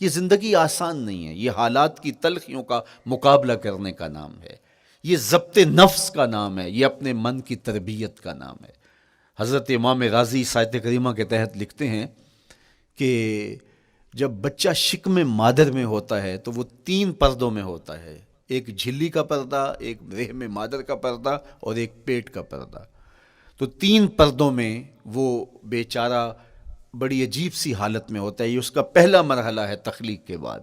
یہ زندگی آسان نہیں ہے، یہ حالات کی تلخیوں کا مقابلہ کرنے کا نام ہے، یہ ضبط نفس کا نام ہے، یہ اپنے من کی تربیت کا نام ہے۔ حضرت امام راضی آیت کریمہ کے تحت لکھتے ہیں کہ جب بچہ شکم مادر میں ہوتا ہے تو وہ 3 پردوں میں ہوتا ہے، ایک جھلی کا پردہ، ایک رحم مادر کا پردہ اور ایک پیٹ کا پردہ۔ تو 3 پردوں میں وہ بیچارہ بڑی عجیب سی حالت میں ہوتا ہے۔ یہ اس کا پہلا مرحلہ ہے تخلیق کے بعد۔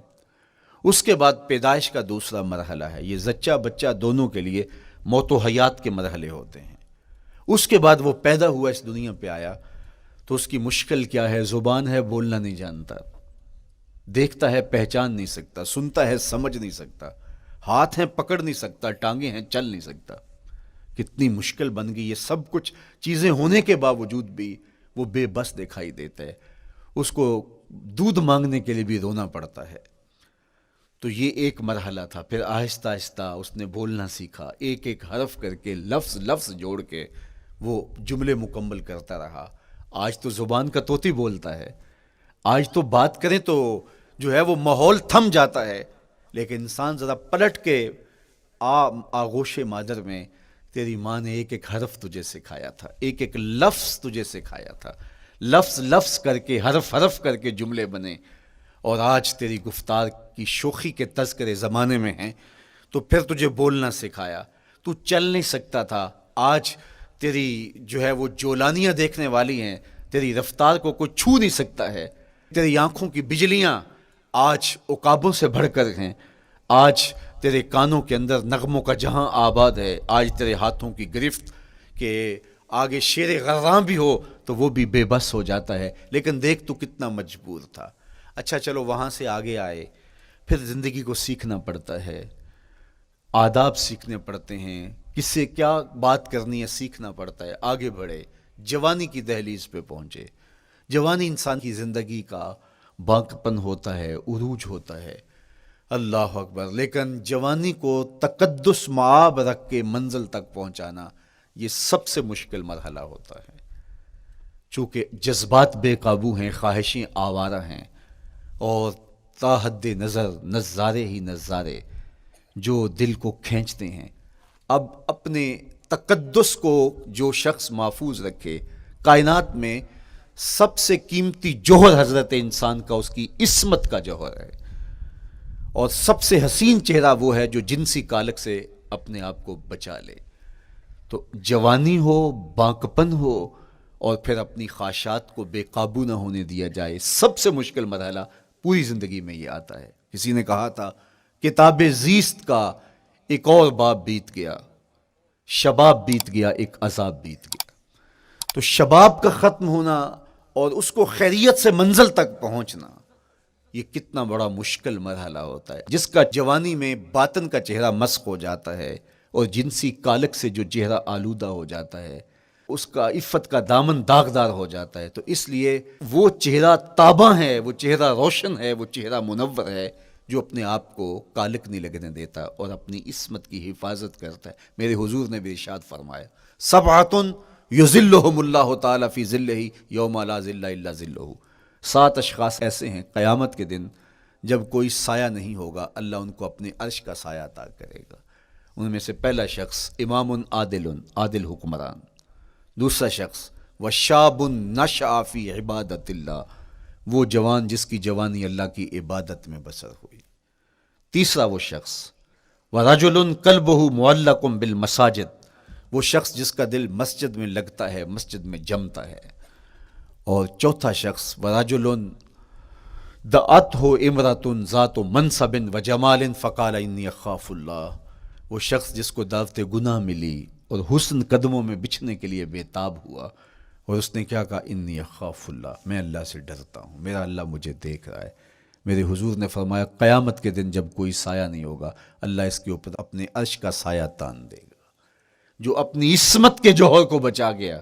اس کے بعد پیدائش کا دوسرا مرحلہ ہے، یہ زچہ بچہ دونوں کے لیے موت و حیات کے مرحلے ہوتے ہیں۔ اس کے بعد وہ پیدا ہوا، اس دنیا پہ آیا، تو اس کی مشکل کیا ہے؟ زبان ہے، بولنا نہیں جانتا، دیکھتا ہے پہچان نہیں سکتا، سنتا ہے سمجھ نہیں سکتا، ہاتھ ہیں پکڑ نہیں سکتا، ٹانگیں ہیں چل نہیں سکتا۔ کتنی مشکل بن گئی، یہ سب کچھ چیزیں ہونے کے باوجود بھی وہ بے بس دکھائی دیتا ہے، اس کو دودھ مانگنے کے لیے بھی رونا پڑتا ہے۔ تو یہ ایک مرحلہ تھا۔ پھر آہستہ آہستہ اس نے بولنا سیکھا، ایک ایک حرف کر کے، لفظ لفظ جوڑ کے وہ جملے مکمل کرتا رہا۔ آج تو زبان کا طوطی بولتا ہے، آج تو بات کریں تو جو ہے وہ ماحول تھم جاتا ہے، لیکن انسان ذرا پلٹ کے آغوش مادر میں تیری ماں نے ایک ایک حرف تجھے سکھایا تھا، ایک ایک لفظ تجھے سکھایا تھا، لفظ لفظ کر کے، حرف حرف کر کے جملے بنے، اور آج تیری گفتار کی شوخی کے تذکرے زمانے میں ہیں، تو پھر تجھے بولنا سکھایا۔ تو چل نہیں سکتا تھا، آج تیری جو ہے وہ جولانیاں دیکھنے والی ہیں، تیری رفتار کو کوئی چھو نہیں سکتا ہے، تیری آنکھوں کی بجلیاں آج عقابوں سے بڑھ کر ہیں، آج تیرے کانوں کے اندر نغموں کا جہاں آباد ہے، آج تیرے ہاتھوں کی گرفت کہ آگے شیر غراں بھی ہو تو وہ بھی بے بس ہو جاتا ہے، لیکن دیکھ تو کتنا مجبور تھا۔ اچھا چلو وہاں سے آگے آئے، پھر زندگی کو سیکھنا پڑتا ہے، آداب سیکھنے پڑتے ہیں، کس سے کیا بات کرنی ہے سیکھنا پڑتا ہے، آگے بڑھے، جوانی کی دہلیز پہ پہنچے۔ جوانی انسان کی زندگی کا باقپن ہوتا ہے، عروج ہوتا ہے، اللہ اکبر، لیکن جوانی کو تقدس معاب رکھ کے منزل تک پہنچانا یہ سب سے مشکل مرحلہ ہوتا ہے، چونکہ جذبات بے قابو ہیں، خواہشیں آوارہ ہیں، اور تا حد نظر نظارے ہی نظارے جو دل کو کھینچتے ہیں۔ اب اپنے تقدس کو جو شخص محفوظ رکھے، کائنات میں سب سے قیمتی جوہر حضرت انسان کا اس کی عصمت کا جوہر ہے، اور سب سے حسین چہرہ وہ ہے جو جنسی کالک سے اپنے آپ کو بچا لے۔ تو جوانی ہو، باقپن ہو، اور پھر اپنی خواہشات کو بے قابو نہ ہونے دیا جائے، سب سے مشکل مرحلہ پوری زندگی میں یہ آتا ہے۔ کسی نے کہا تھا کتاب زیست کا ایک اور باب بیت گیا، شباب بیت گیا، ایک عذاب بیت گیا۔ تو شباب کا ختم ہونا اور اس کو خیریت سے منزل تک پہنچنا، یہ کتنا بڑا مشکل مرحلہ ہوتا ہے۔ جس کا جوانی میں باطن کا چہرہ مسخ ہو جاتا ہے اور جنسی کالک سے جو چہرہ آلودہ ہو جاتا ہے، اس کا عفت کا دامن داغدار ہو جاتا ہے، تو اس لیے وہ چہرہ تاباں ہے، وہ چہرہ روشن ہے، وہ چہرہ منور ہے جو اپنے آپ کو کالک نہیں لگنے دیتا اور اپنی عصمت کی حفاظت کرتا ہے۔ میرے حضور نے بھی ارشاد فرمایا، سبعۃ یظلھم اللہ تعالی فی ظلہ یوم لا ظل الا ظلہ، 7 اشخاص ایسے ہیں قیامت کے دن جب کوئی سایہ نہیں ہوگا، اللہ ان کو اپنے عرش کا سایہ عطا کرے گا۔ ان میں سے پہلا شخص امام عادل، عادل حکمران، دوسرا شخص وشاب نشأ فی عبادت اللہ، وہ جوان جس کی جوانی اللہ کی عبادت میں بسر ہوئی، تیسرا وہ شخص ورجل قلبہ معلق بالمساجد، وہ شخص جس کا دل مسجد میں لگتا ہے، مسجد میں جمتا ہے، اور چوتھا شخص ورجل دعتہ امرأۃ ذات منصب وجمال فقال انی اخاف اللہ، وہ شخص جس کو دعوت گناہ ملی اور حسن قدموں میں بچھنے کے لیے بےتاب ہوا، اور اس نے کیا کہا، انی اخاف اللہ، میں اللہ سے ڈرتا ہوں، میرا اللہ مجھے دیکھ رہا ہے۔ میرے حضور نے فرمایا قیامت کے دن جب کوئی سایہ نہیں ہوگا، اللہ اس کے اوپر اپنے عرش کا سایہ تان دے گا، جو اپنی عصمت کے جوہر کو بچا گیا۔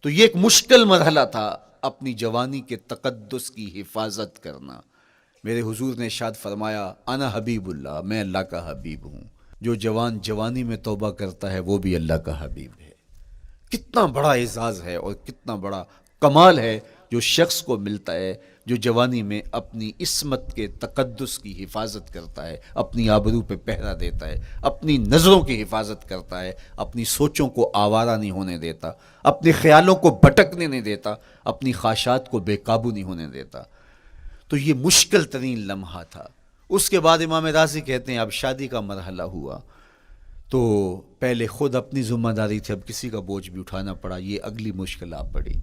تو یہ ایک مشکل مرحلہ تھا، اپنی جوانی کے تقدس کی حفاظت کرنا۔ میرے حضور نے ارشاد فرمایا، انا حبیب اللہ، میں اللہ کا حبیب ہوں۔ جو جوان جوانی میں توبہ کرتا ہے وہ بھی اللہ کا حبیب ہے۔ کتنا بڑا اعزاز ہے اور کتنا بڑا کمال ہے جو شخص کو ملتا ہے جو جوانی میں اپنی عصمت کے تقدس کی حفاظت کرتا ہے، اپنی آبرو پہ پہرا دیتا ہے، اپنی نظروں کی حفاظت کرتا ہے، اپنی سوچوں کو آوارہ نہیں ہونے دیتا، اپنے خیالوں کو بھٹکنے نہیں دیتا، اپنی خواہشات کو بے قابو نہیں ہونے دیتا. تو یہ مشکل ترین لمحہ تھا. اس کے بعد امام راضی کہتے ہیں اب شادی کا مرحلہ ہوا تو پہلے خود اپنی ذمہ داری تھی، اب کسی کا بوجھ بھی اٹھانا پڑا، یہ اگلی مشکل آ پڑی.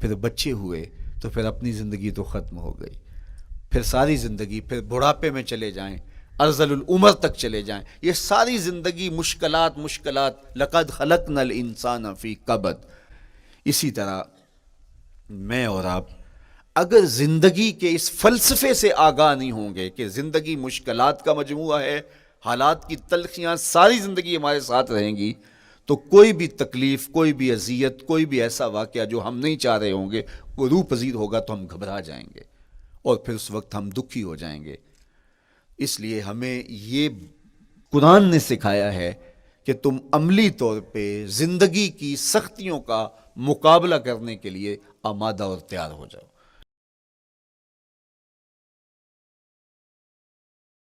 پھر بچے ہوئے تو پھر اپنی زندگی تو ختم ہو گئی. پھر ساری زندگی، پھر بڑھاپے میں چلے جائیں، ارذل العمر تک چلے جائیں، یہ ساری زندگی مشکلات مشکلات. لقد خلقنا الانسان فی کبد. اسی طرح میں اور آپ اگر زندگی کے اس فلسفے سے آگاہ نہیں ہوں گے کہ زندگی مشکلات کا مجموعہ ہے، حالات کی تلخیاں ساری زندگی ہمارے ساتھ رہیں گی، تو کوئی بھی تکلیف، کوئی بھی اذیت، کوئی بھی ایسا واقعہ جو ہم نہیں چاہ رہے ہوں گے وہ روح پذیر ہوگا تو ہم گھبرا جائیں گے اور پھر اس وقت ہم دکھی ہو جائیں گے. اس لیے ہمیں یہ قرآن نے سکھایا ہے کہ تم عملی طور پہ زندگی کی سختیوں کا مقابلہ کرنے کے لیے آمادہ اور تیار ہو جاؤ.